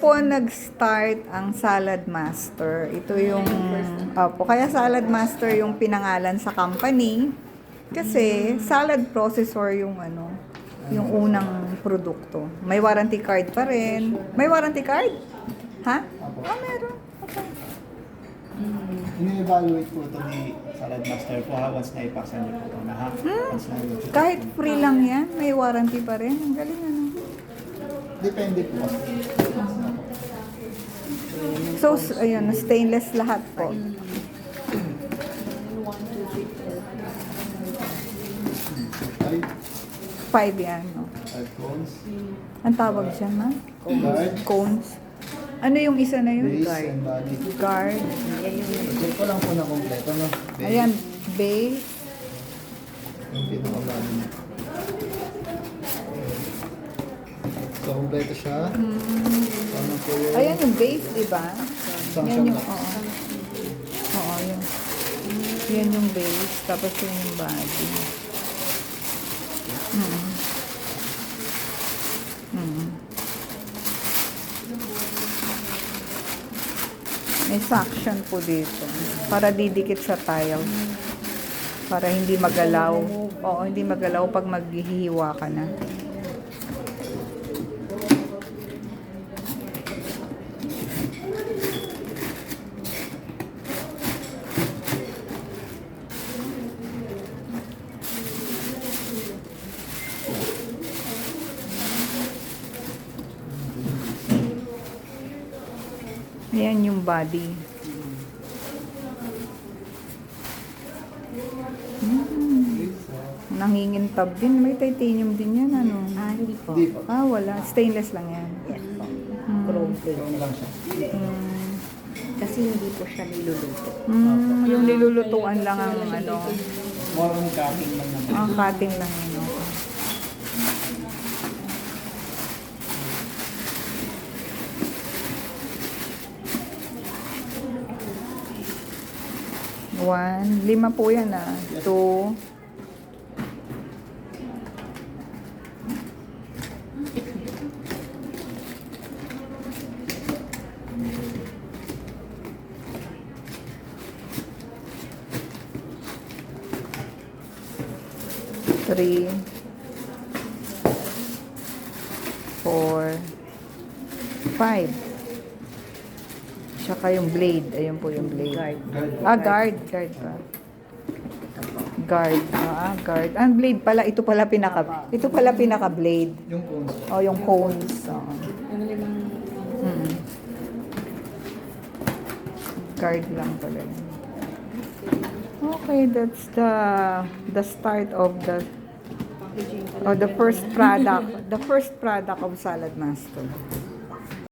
Po nag-start ang Salad Master. Ito yung, opo, kaya Salad Master yung pinangalan sa company. Kasi salad processor yung ano, yung unang produkto. May warranty card pa rin. May warranty card? Ha? Ah, meron. Okay. Ini-evaluate po ito ni Salad Master po once na ipaksan niyo po ito na ha? Once na Kahit free lang yan, may warranty pa rin. Ang galing ano. Depende po kasi. So, ayun, stainless lahat po. Five 5 yan. No? cones. Ang tawag dyan, ma? Guard. Cones. Ano yung isa na yun? Base and body. Guard. Check ko lang po na kompleto, no? Base. Ayan, base. Yung pinaka-body niya. So, kompleto siya. Ano po yung... Ayan yung base, di ba? Isang Yan yung, siyang oo. Oo, yung, yan yung base, tapos yun yung body. May suction po dito para didikit sa tile. Para hindi magalaw. Oo, hindi magalaw pag maghihiwa ka na. Ayan yung body. Nangingintab din. May titanium din yan, ano? Ah, hindi po. Hindi po. Ah, wala. Stainless lang yan. Yes po. Chrome plate. Chrome lang siya. Kasi hindi po siya niluluto. Yung nilulutuan lang ang ano. More on cutting lang naman. Ang cutting lang yun. No? One. 5 po yan ah. 2. Three, 4, 5. Tsaka yung blade. Ayun po yung blade. Ah, guard. Guard pa. Guard. Ah, guard. Ang blade pala. Ito pala pinaka-blade. Yung cones. Oh, yung cones. Oh. Guard lang pala. Okay, that's the start of the first product of Salad Master.